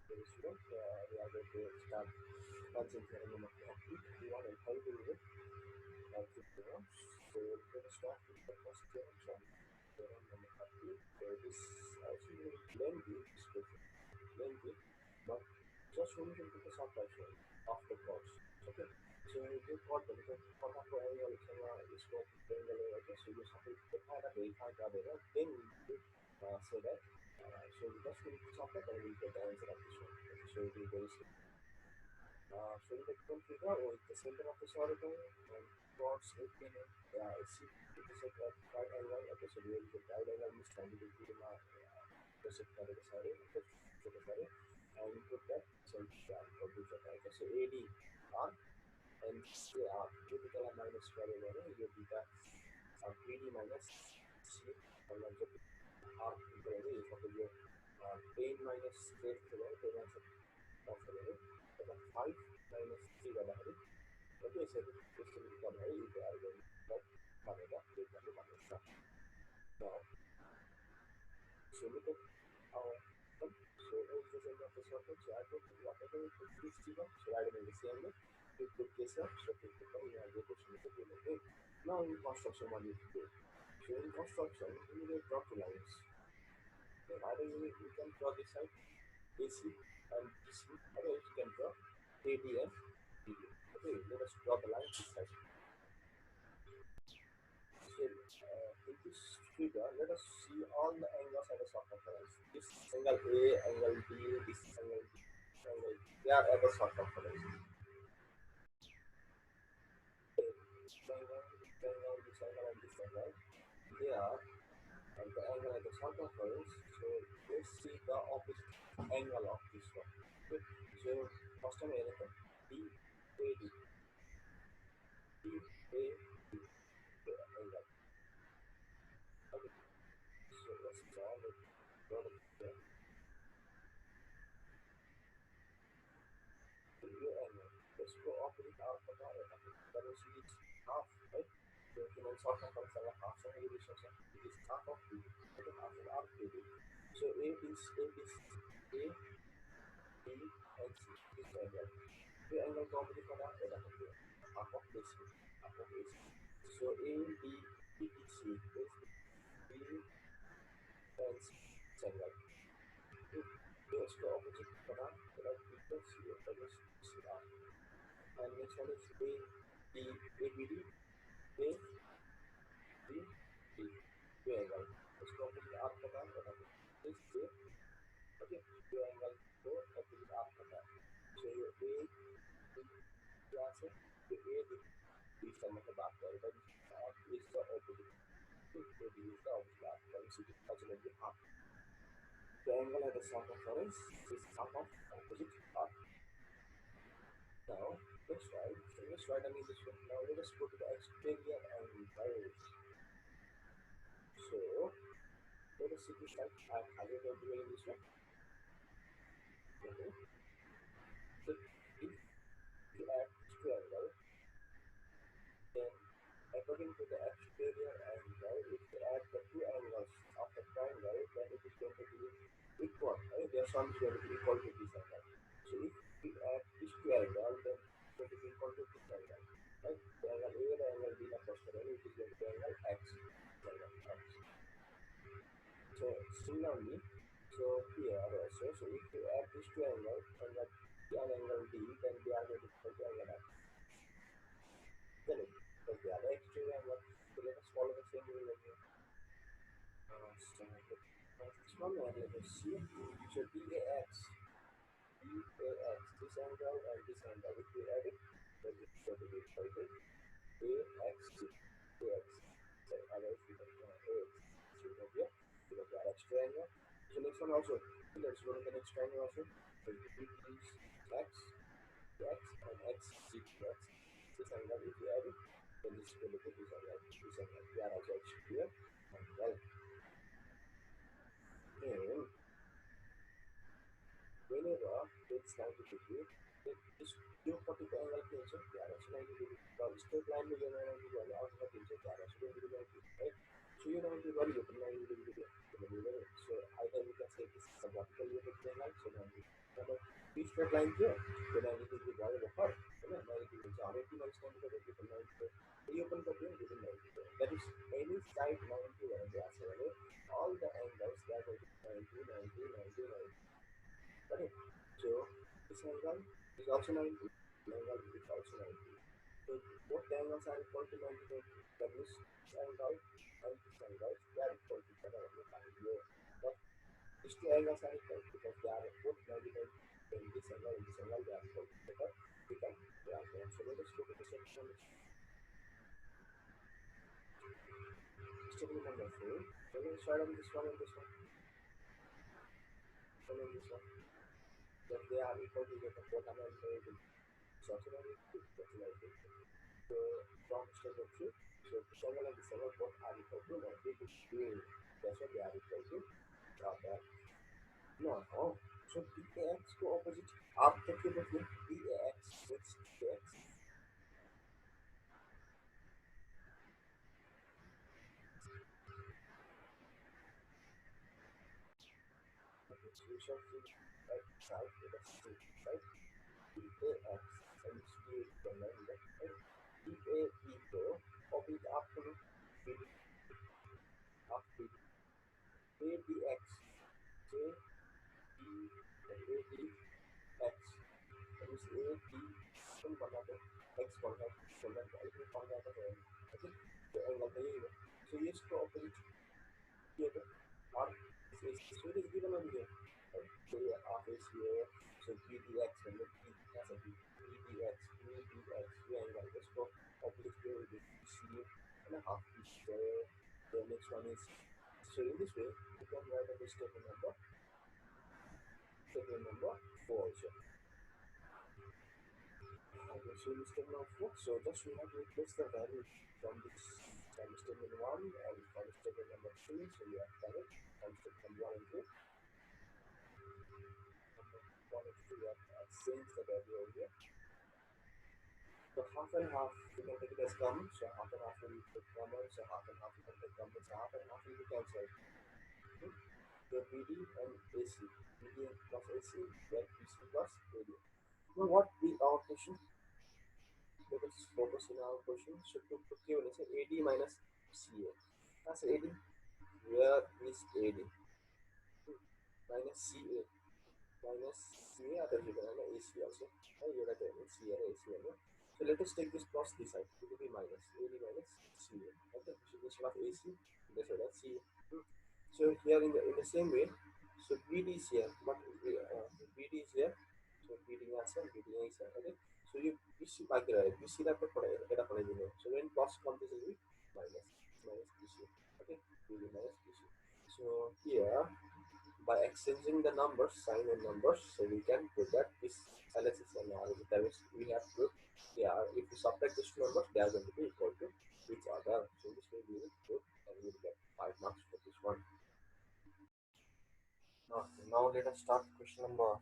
Okay, students, we are going to start answering theorem number 31 and 32 to theorem. So let us start with the first theorem from theorem number 30. So this actually lengthy, this question lengthy, but just we need to take a short version of the course. Okay. So you got the for the angle is what the angle okay. So you have to define a verify the data, then you say that. So we just need to solve that and we get the answer of this one. Okay, so it is very simple. So in the given figure, with the center of the solid and chords 8 and C intersect at right angle. Okay, so we will get right angle means 90 degree intersect at the side. Okay, so the side and put that center of the okay, so AD R and CR. You become a minus square you beta BD minus C and then R equal to if of your pain minus straight to the pain of the 5 minus 3 value. Okay, so this will become a that Canada with the minus. Now, so look at our so as the center of the circle, so I put whatever you put this zero, so I will in the same way. You put this up, so you put the other question is again. Okay. Now in construction, what you do? So in construction, you need to draw two lines. Okay, either you can draw this side AC and DC, otherwise you can draw AD and BD. Okay, let us draw the line this side. So in this figure, let us see all the angles at a circumference. This angle A, angle B, this angle B, angle B. They are at a circumference. This angle, this angle, and this angle. They are at the angle at the circumference. So let's see the opposite angle of this one. Okay. So first time anything D A D D A D angle. Okay. So let's draw the picture. Let's go opposite half of that is each half, right? So if you know circumference of half some relationship, it is half of B, okay, half of R B. So A, B, and C. This angle. The angle to opposite for that half of this, half of this. So A, B, B, B, C is B and C angle. Let's go opposite for that B plus C, that is C R. And next one is A, D, A, B, D, A, B, D. Two angle. Let's go opposite R for that. This A, okay, two angle go opposite R for that. So your A, D, class the A, D, this time of the back there, that is the opposite. A, D is the opposite back there, so it is absolutely half. The angle at the circumference is half of opposite R. Now, let's write I mean this one. Now let us go to the exterior angles. So let us see this like I will be doing this one. Okay. So if you add two angle, then according to the exterior angle, if you add the two angles of the triangle, then it is going to be equal. Right? Their sum is going to be equal to this angle. So if we add this two angle, then it's going to be equal to this angle. Right? The angle A and the angle B are first angle, it is going to be angle X. Angle X. So similarly, so here also, so if you add these two angles, angle B and angle D, then they are going to equal to angle X. Then because they are the exterior angle, so let us follow the same rule again. So this one let us see. So DAX, this angle and this angle, if we add it, then it's going to be equal to AXD, AX. So otherwise we can AX. So here, because they are extra angle. So next one also, let's go to the next triangle also. So it is X, X, and X, X. This angle, if we add it, then this is going to be this angle, this angle. They are also exterior angle. And whenever it's 90 degree, this new particular angle plane so they are also 90 degree. Now straight line में जो 90 degree वाला और 90 degree they are also 90 degree, right? So you 90 degree you 90 degree so either we can say this is a vertical unit plane like so 90 अब straight line थियो त्यो 90 degree भयो भर्खर होइन 90 डिग्री चाहिँ 180 माइनस 90 कति त्यो 90 यो पनि कति हो यो पनि 90 द्याट इज एनी साइड 90 भनेर दिएको छ भने all the angles that are 90 90 90 90 correct so this angle is also 90 angle is also 90 so both the angles are equal to 90 degree that means this angle and this angle they are equal to each other on the line but these two angles are equal because they are both 90 in this angle and this angle they are equal to each other we can yeah, so let us look at the second one statement number 4 so let's start on this one and this one and then this one that they are equal to each other both are 90 degree so also 90 that's 90 so from statement 3 so this angle and this angle both are equal to 90 degree that's what they are equal to that no oh so BAX को opposite आप देखिए देखिए BAX which BAX we shall see right side with a C right BAX and speed from that right BAE को opposite आपको BD आप BD ADX J D ADX that is AD अपन बना दो X बना बना इसमें बना दो ओके तो एंगल तो यही है so ये इसको opposite here or so it is given over here right so half is here so BDX and the B as a B BDX BDX we angle let's go opposite here will be C and a half is there the next one is so in this way we can write the statement number 4 also okay so in statement number 4 so just we have to replace the value from this from statement 1 and from statement number 3 so we have done it from statement 1 and 2 one of two change the value over here. So half and half we can take it as common. So half and half will be common. So half and half we can take common. So half and half will be cancelled. Okay. So BD and AC. BD plus AC, then BC plus AD. Now what we our question? Let us focus in our question. So to put here let's say AD minus CA. That's AD. Where is AD? Minus CA. Minus CA other given and AC also. And you write CA and AC. So let us take this plus this side. It will be minus AD minus CA. Okay. So this one of AC. This one of CA. So here in the same way. So BD is here, but BD is here. So BD is here, BD is here. Okay. So you BC बाकी रहे BC का तो पड़ेगा so when plus comes this will be minus minus BC. Okay. BD minus BC. So here by exchanging the numbers, sign and numbers, so we can put that this LHS and R. That means we have to, yeah, if you subtract these two numbers, they are going to be equal to each other. So this way we will put and we will get 5 marks for this one. Now let us start question number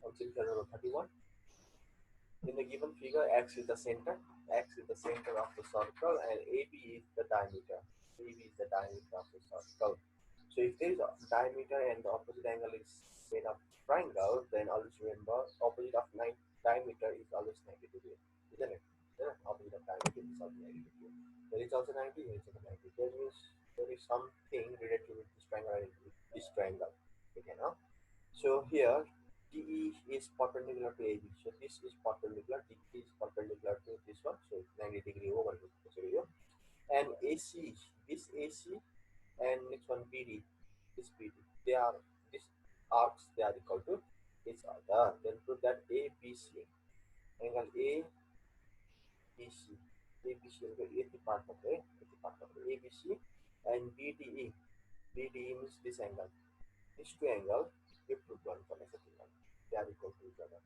31. In the given figure, X is the center, X is the center of the circle, and AB is the diameter. AB is the diameter of the circle. So if there is a diameter and the opposite angle is made of triangle, then always remember opposite of diameter is always 90 degree, isn't it? Yeah, opposite of diameter is also 90 degree. There is also 90, there is also 90. That means there is something related with this triangle and this triangle. Okay, now. So here DE is perpendicular to AB. So this is perpendicular, DE is perpendicular to this one. So it's 90 degree over this area. And AC, this AC and next one BD, this BD, they are these arcs they are equal to each other. Then prove that ABC angle ABC ABC will be 80 part of A, 80 part of ABC and BDE. BDE means this angle. These two angles we put one for a second one. They are equal to each other.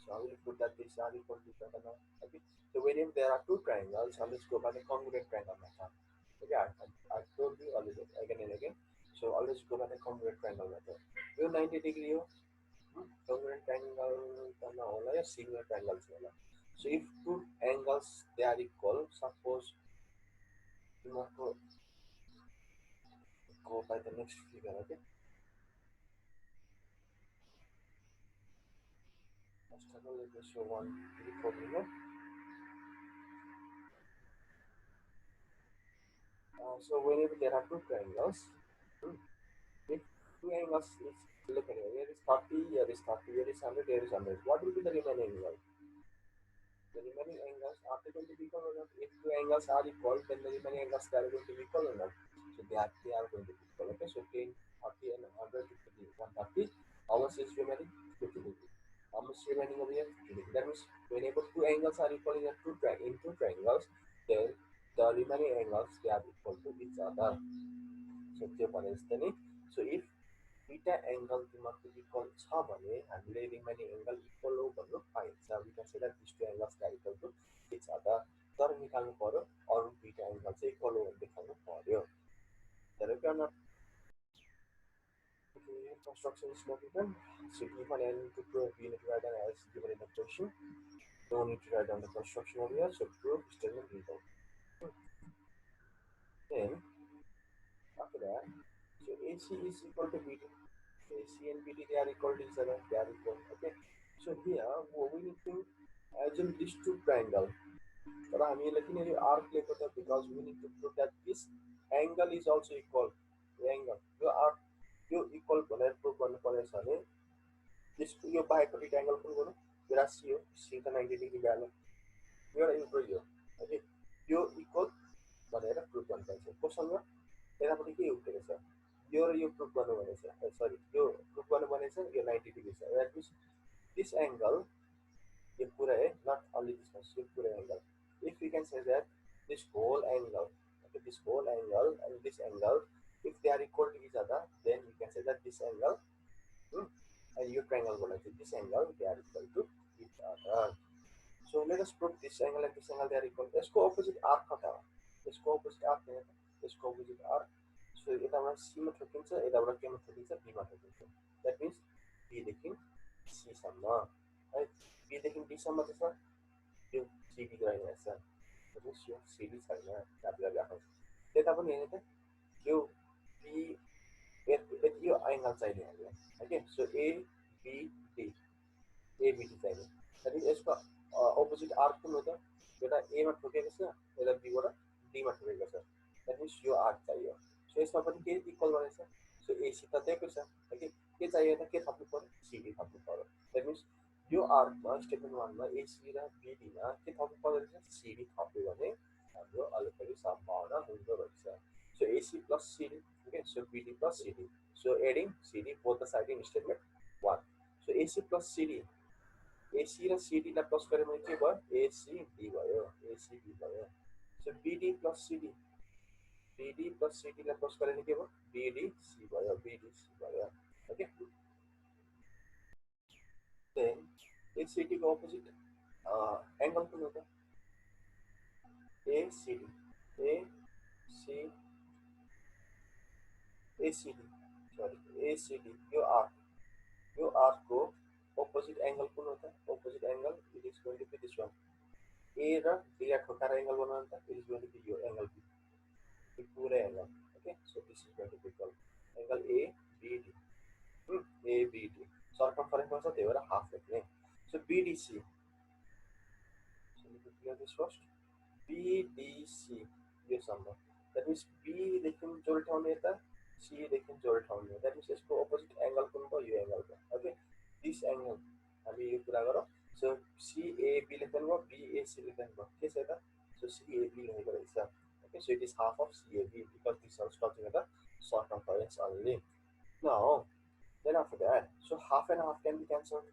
So I will put that these are equal to each other now. Okay. So whenever there are two triangles, I'll just go by the congruent triangle method. Okay, I told you always again and again. So always go by the congruent triangle method. You 90 degree हो congruent triangle करना होला या similar triangles होला. So if two angles they are equal, suppose you want to go by the next figure. Okay. External, let me show 1, 3, 4 here. So whenever there are two triangles, hmm, if two angles is, look at here is 30, here is 30, here is 100, here is 100. What will be the remaining angle? The remaining angles are they going to be equal or not? If two angles are equal, then the remaining angles are going to be equal or not? So they are going to be equal. Okay, so 10, 30 and 100 to 50, 130. How much is remaining? 50 degree. How much remaining over here? 50 degree. That means whenever two angles are equal in two triangles, then the remaining angles they are equal to each other. So त्यो भने जस्तै नि, so if दुईटा angle तिमीहरूको equal छ भने हामीले remaining angle equal हो भन्नु पाइन्छ. We can say that this two angles are equal to each other. तर निकाल्नु पर्यो अरू दुईटा एङ्गल चाहिँ इक्वल हो भने देखाउनु पर्यो. तर के नट construction is not given. So given and to prove we need to write down as given in the question. No need to write down the construction over here. So prove statement legal. Then after that, so AC is equal to BD. AC and BD they are equal to each other. They are equal. Okay. So here we need to assume these two triangle. But I mean like in arc because we need to prove that this angle is also equal. The angle. You are you equal proof one this यो बाहेकको दुईटा angle कुन गर्नु यो राशि हो सी त 90 degree value एउटा intro यो okay यो equal भनेर proof गर्नुपर्छ कोसँग यतापट्टि के उठेको छ यो र यो प्रुफ गर्नु भनेछ सरी यो प्रुफ गर्नु भनेछ यो 90 डिग्री छ द्याट मिन्स दिस एङ्गल यो पुरै है नट ओन्ली दिस वान यो पुरै angle if you can say that this whole angle okay this whole angle and this angle if they are equal to each other then we can say that this angle and your triangle will like this angle they are equal to each other. So let us prove this angle and this angle they are equal. Let's go opposite arc hatawa. Let's go opposite arc. Let's go opposite arc. So it our C ma thokincha, it our K ma thokincha, B ma thokincha. That means B देखिन C सम्म है B देखिन D सम्म चाहिँ छ यो CD गइरहेछ. That means yo CD छैन capital राखौँ. त्यता पनि हेर्नु त यो B यो एङ्गल चाहिने हामीलाई. Okay, so ABD ABD चाहिने. That means यसको अपोजिट आर्क कुन हो त एउटा A मा ठोकेको छ एउटा B बाट D मा ठोकेको छ. That means यो आर्क चाहियो. So यसमा पनि के इक्वल भनेछ. So AC त दिएको छ. ओके के चाहियो त के थप्नु पर्यो CD थप्नु पर्यो. That means यो आर्कमा स्टेटमेन्ट 1 मा AC र BD मा के थप्नु पर्यो रहेछ CD थप्यो भने हाम्रो अलिकति सम्भावना हुँदो रहेछ. So AC plus CD. Okay, so BD plus CD. So adding CD both the side in statement 1. So AC plus CD. AC raw CD lie plus गरे भने के भयो ACD भयो ACB भयो. So BD plus CD. BD plus CD लाई plus गरे भने के भयो BDC भयो BDC भयो. Okay. Then ACD को opposite angle कुन हो त ACD ACD sorry ACD यो arc को opposite angle कुन हो त opposite angle it is going to be this one A raw B lie ठोकाएर angle बनाउनु त it is going to be yo angle B यो पुरै angle. Okay, so this is going to be called angle ABD. ABD circumference भन्छ त्यही भएर half लेख्ने. So BDC. So let me clear this first. BDC यो सम्म. That means B देखि जोड्ठाउने यता C देखि जोड्ठाउने. That means यसको अपोजिट एङ्गल कुन भयो यो एङ्गल भयो. Okay, this angle हामी यो कुरा गरौँ. So CAB लेख्नु भयो BAC लेख्नु भयो के छ त so CAB लेखेको रहेछ. Okay, so it is half of CAB because this is touching the circumference only. Now, then after that, so half and half can be cancelled.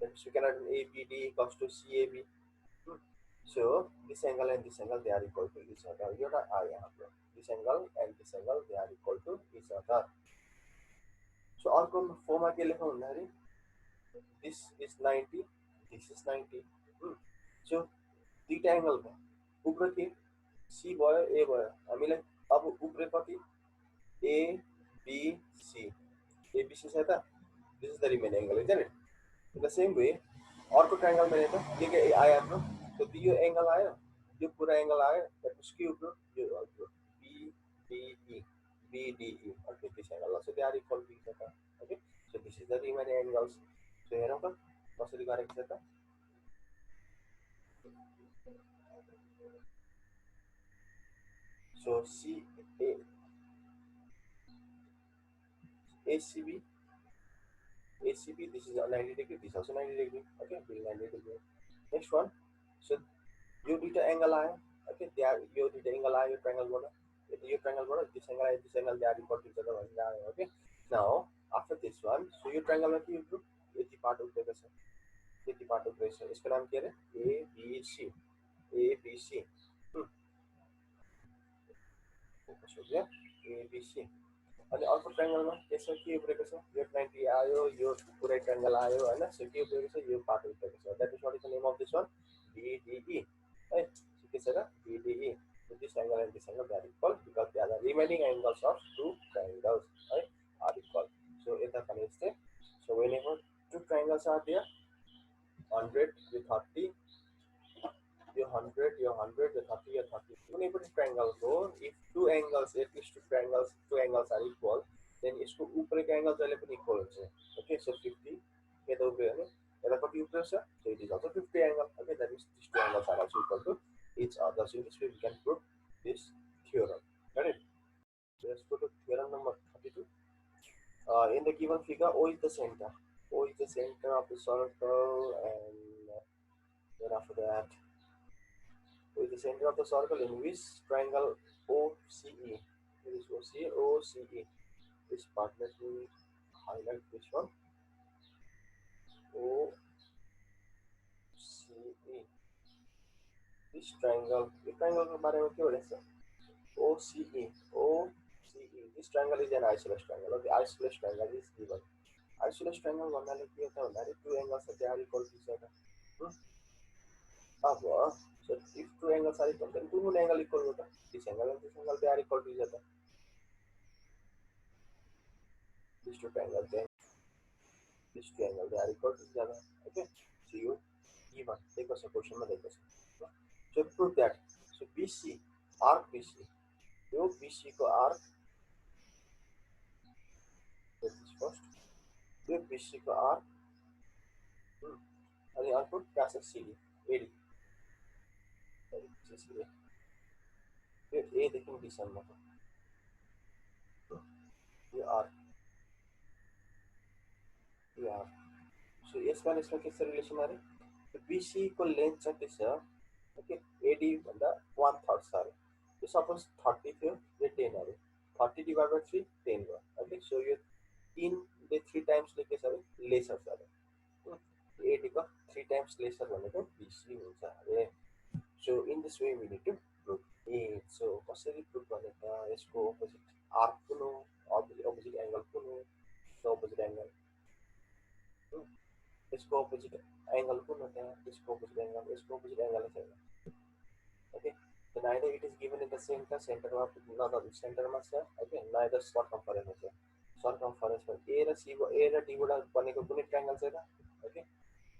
That means we can write ABD equals to CAB. So this angle and this angle they are equal to each other. This angle and this angle they are equal to each other. So अर्को फोरमा के लेखौँ भन्दाखेरि this is 90, this is 90. So दुईटा angle भयो उब्रो के C भयो A भयो हामीलाई अब उब्रे कति ABC ABC छ त this is the remaining angle isn't it? In the same way अर्को ट्रायंगल में त के आयो हाम्रो तो यो एंगल आयो यो पूरा एंगल आयो that means के उब्रो यो उब्रो BDE okay this angle so they are equal to each other. Okay, so this is the remaining angles. So हेरौँ त कसरी गरेको छ त? So C A ACB ACB, this is a 90 degree, this is also 90 degree. Okay, being 90 degree. Next one. So you did the angle I. Okay, they are you did the angle I, your triangle border. Your triangle border, this angle and this angle, they are equal to each other. Okay. Now after this one, so your triangle में you group ये part of the ये part of the इसका नाम क्या है? A B C A B C. Focus हो गया A B C. अनि अर्को ट्रायंगलमा यसमा के उब्रेको छ? यो 90 आयो, यो पुरै ट्रायंगल आयो हैन? सो के उब्रेको छ? यो पार्ट उब्रेको छ. That is what is the name of this one? BDE. है? सो के छ त? BDE. So this angle and this angle they are equal because they are the remaining angles of two triangles, right? Are equal. So यता पनि यस्तै. So whenever two triangles are there, 100 with 30, your 100, your 100, your 30, your 30. कुनै पनि triangle को if two angles, at least two angles are equal, then यसको उपरेको angle जहिले पनि equal हुन्छ. Okay, so 50 यता उब्रियो भने यता कति उब्रिन्छ? So it is also 50 angle. Okay, that means these two angles are also equal to each other. So in this way we can prove this theorem. Got it? So let's go to theorem number 32. In the given figure, O is the center. O is the center of the circle, and then after that, with the center of the circle in which triangle OCE. Here is OCE, OCE. This part, let me highlight this one. OCE. This triangle के बारे में क्या बोलेंगे? OCE, OCE. This triangle is an isosceles triangle. Okay, isosceles triangle is given. Isosceles triangle भन्नाले के होता है? भन्नाले two angles are equal to each other. अब so if two angles are equal, then two angle equal होता है. This angle and this angle they are equal to each other. These two triangles, then these two angles they are equal to each other. Okay, so you given take a question में देखो. So prove that. So BC arc BC, yo BC को arc this is first. Yo BC को arc अनि अर्को क्या छ? CD AD. Yo A देखि B सम्म यो arc यो arc. So यसमा के छ रिलेसन अरे? BC को लेन्थ चाहिँ छ ओके AD भन्दा 1/3 छ अरे. यो सपोज 30 थियो, यो 10 अरे. 30 divided by 3 10 भयो. ओके सो यो 3 ले 3 टाइम्स ले के छ अरे? लेसर छ अरे. AD को 3 टाइम्स लेसर भनेको BC हुन्छ अरे. So in this way we need to prove it. So कसरी प्रुभ गर्ने त? यसको अपोजिट आर्क कुन हो? अपोजिट एंगल कुन हो? So opposite angle. इसको अपोजिट एंगल कुन हो त? इसको अपोजिट एंगल छैन. Okay, so neither it is given in the center of center मा छ. Okay, neither circumference छ. circumference मा A raw C A raw D बाट बनेको कुनै ट्रायंगल छैन. Okay,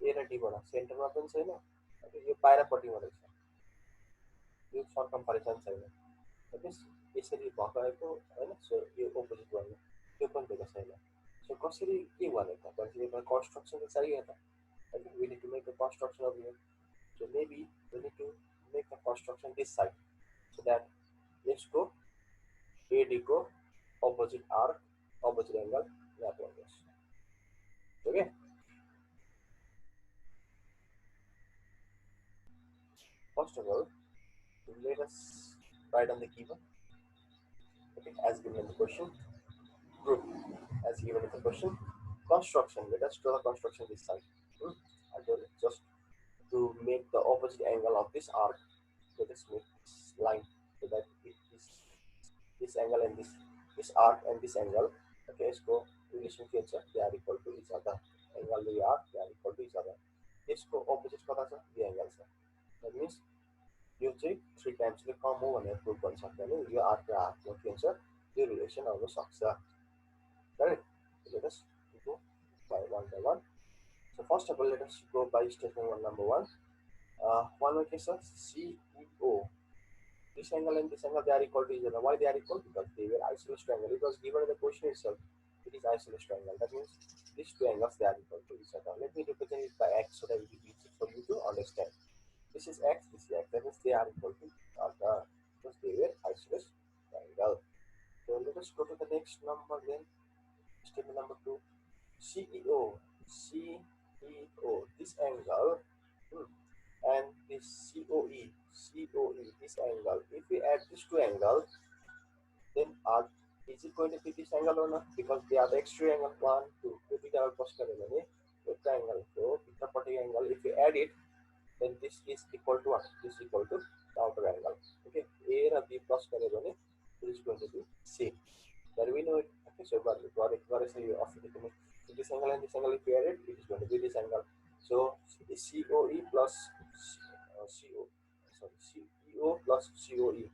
A र D बाट सेन्टरमा पनि छैन. Okay, यो बाहिरपट्टिबाट छ. यो circumference छैन. Okay, यसरी भएको हैन. सो यो अपोजिट भयो. त्यो पनि दिएको छैन. सो कसरी के गर्ने त? भनेपछि कन्स्ट्रक्सन चाहियो त. Okay, we need to make a construction of here. So maybe we need to make the construction this side so that यसको AD को opposite arc, opposite angle that one is. Okay. First of all, let us write on the given. Okay, as given in the question. Group as given in the question. Construction. Let us draw the construction this side. I told it just to make the opposite angle of this arc. Let us make this line so that it is this angle and this arc and this angle. Okay, so relation के छ? They are equal to each other. Angle they are equal to each other. यसको opposite कता छ? यो angle छ. That means यो चाहिँ 3 times ले कम हो भनेर प्रुभ गर्न सक्दैन. यो arc र arc को के हुन्छ? यो relation आउन सक्छ. Right? So let us go by one by one. So first of all, let us go by statement number 1. One के छ? CEO. This angle and this angle they are equal to each other. Why they are equal? Because they were isosceles triangle. It was given in the question itself. It is isosceles triangle. That means these two angles they are equal to each other. Let me represent it by x so that it will be easy for you to understand. This is x, this is x. That means they are equal to each other because they were isosceles triangle. So let us go to the next number then. Statement number 2. CEO, CEO, this angle, and this COE, COE, this angle. If we add these two angles, then are is it going to be this angle or not? Because they are the extreme angle 1, 2. If we are cross with triangle, so beta party angle. If we add it, then this is equal to what? This is equal to the outer angle. Okay, A and B plus it is going to be C. Then we know it. Okay, so what is the opposite to this angle and this angle if we add it, it is going to be this angle. So COE plus CO, sorry, CEO plus COE.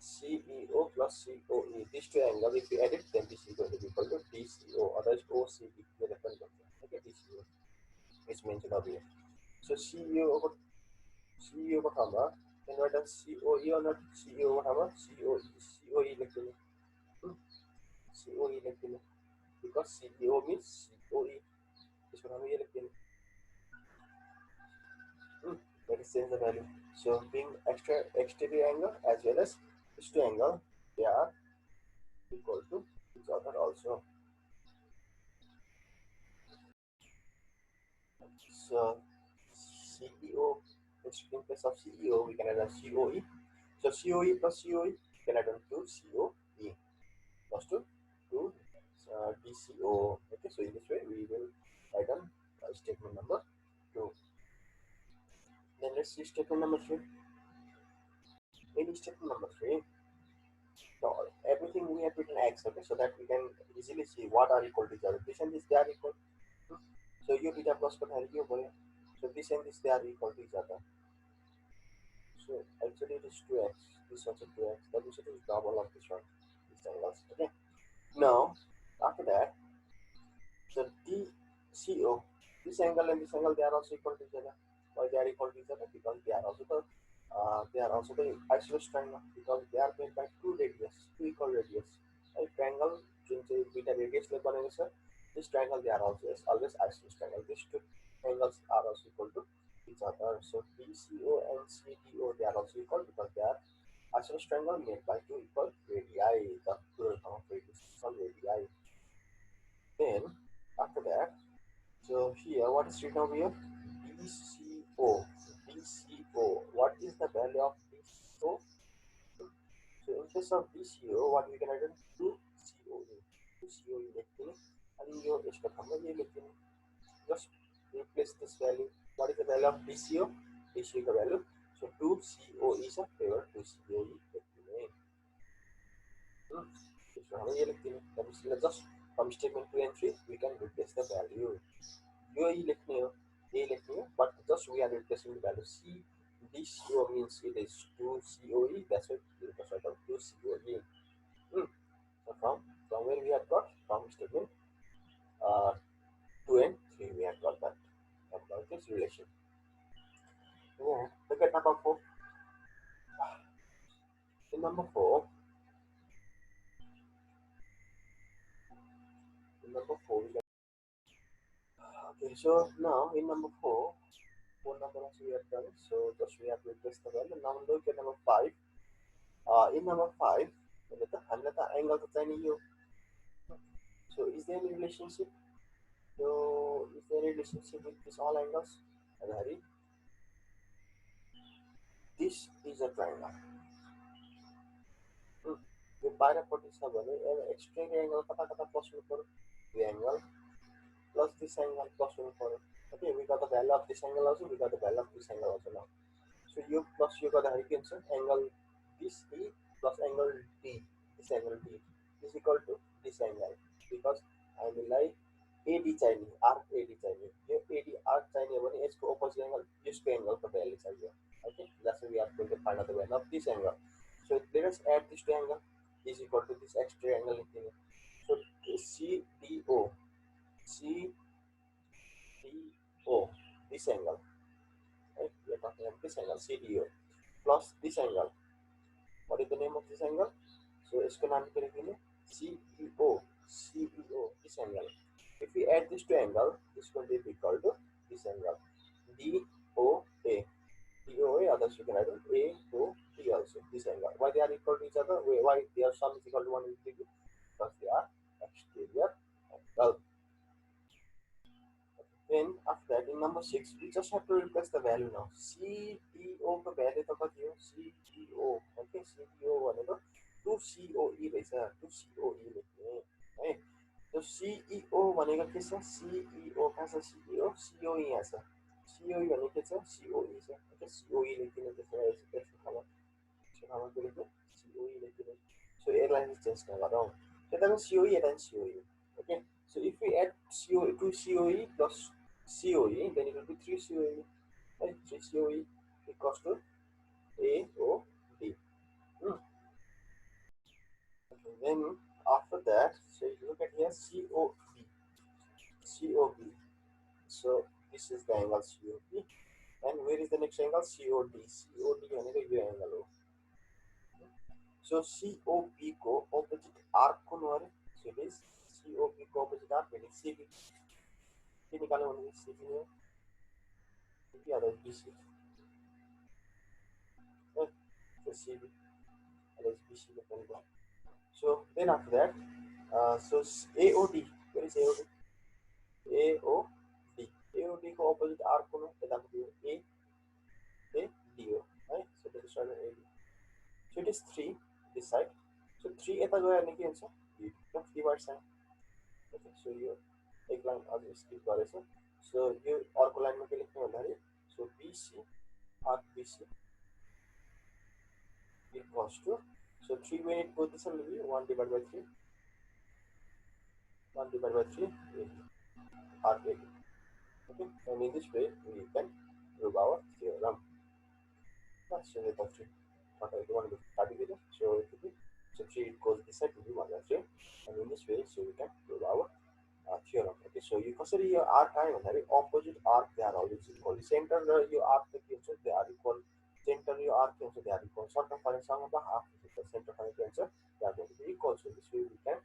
CEO plus COE. These two angles, if we add it, then this is going to be equal to DCO, otherwise OCD. The reference concept. Okay, DCO is mentioned over here. So CEO over hammer, then what does COE or not? CEO over hammer, COE electron. COE electron. Because CEO means COE. This one we electron. Let us change the value. So being exterior angle as well as these two angle, they are equal to each other also. So CEO, in place of CEO, we can add a COE. So COE plus COE can add on to COE plus to DCO. Okay, so in this way we will write on statement number 2. Then let's see statement number 3. In statement number 3, so everything we have written x, okay, so that we can easily see what are equal to each other. This and this they are equal. So you beta plus का value बोले. So this and this they are equal to each other. So actually it is 2x. This also 2x. That means it is double of this one. These angles. Okay. Now after that, so DCO, this angle and this angle they are also equal to each other. Why they are equal to each other? Because they are also the isosceles triangle because they are made by two equal radius. A triangle since beta radius ले बनेगा sir. This triangle they are also always isosceles triangle. These two angles are also equal to each other. So DCO and CDO they are also equal because they are isosceles triangle made by two equal radii. The plural form of radius is called radii. Then after that, so here what is written over here? DCO. DCO. What is the value of DCO? So in case of DCO, what we can write? 2COE. 2COE लिखते हैं and your इसका हम ये लिखते हैं. Just replace this value. What is the value of DCO? DCO का value. So 2COE is a favor 2COE लिखते हैं. इसमें हमें ये लिखते हैं. That is just from statement 2 and 3 we can replace the value. UAE लिखने हो, A लिखने हो, but just we are replacing the value. C DCO means it is 2COE. That's why we replace it 2COE. So from where we have got from statement 2 and 3 we have got that about this relation. Yeah. Look at number 4. In number 4, we got, okay. So now in number 4 number also we have done. So just we have replaced the value. Now look at number 5. In number 5, the angle of the so is there any relationship? So is there any relationship with these all angles? This is a triangle. The parapet is a extreme angle plus 1 the angle plus this angle plus 1 for it. Okay, we got the value of this angle also, we got the value of this angle also now. So you got the hurricane angle this E plus angle D, this angle D is equal to this angle because I will like AD चाहिए, arc AD चाहिए. ये AD arc चाहिए बने इसको opposite angle, इसको angle का value चाहिए. Okay, that's why we are going to find out the value of this angle. So let us add this triangle is equal to this extra angle. So CDO, this angle, right? We are talking about this angle CDO plus this angle. What is the name of this angle? So इसको नाम करेंगे CEO, this angle. If we add these two angles, this is going to be equal to this angle DOA. DOA, others you can write AOD also. This angle. Why they are equal to each other? Why their sum is equal to 180 degree? Because they are exterior angle. Then after that, in number 6, we just have to replace the value now. CDO को value तो कति हो? CDO, okay, CDO भनेको 2COE रहेछ, 2COE लेख्ने है. So CEO भनेको के छ? CEO कहाँ छ? CEO, COE यहाँ छ. COE भनेको के छ? COE छ. Okay, COE लेखिदिनु त्यसमा यस्तो ठाउँमा. यस्तो ठाउँमा के लेख्नु? COE लेखिदिनु. So यसलाई चाहिँ चेन्ज नगरौँ. यता पनि COE, यता पनि COE. Okay, so if we add CO, 2 COE plus COE, then it will be 3 COE. Right? 3 COE equals to AOD. Hmm. Okay, then after that, so you look at here COB. COB. So this is the angle COB. And where is the next angle? COD. COD भनेको यो angle हो. So COB को opposite arc कुन हो अरे? So it is COB को opposite arc meaning CB. के निकाल्नु भने CB हो. CB अथवा BC. Right? So CB अथवा BC को पनि भयो. So then after that, so AOD. Where is AOD? AOD. AOD को opposite arc कुन हो? यतापट्टि हो. AD हो. Right? So this is AD. So it is 3 this side. So 3 यता गयो भने के हुन्छ? The free side. Okay, so यो एक लाइन अझ स्किप गरेछ. So यो अर्को लाइनमा के लेख्नु भन्दाखेरि so BC arc BC equals to, so 3 when it goes this will be 1 divided by 3. 1 divided by 3 arc AD. Okay, and in this way we can prove our theorem. That's the of 3. Okay, you want to start with it. So it will be, so 3 it goes this side to be 1 by 3, and in this way so we can prove our theorem. Okay, so you consider your arc and opposite arc, they are always equal. Center your arc they are equal. Center your arc they are equal. Circumference of the half the center they are going to be equal. So this way we can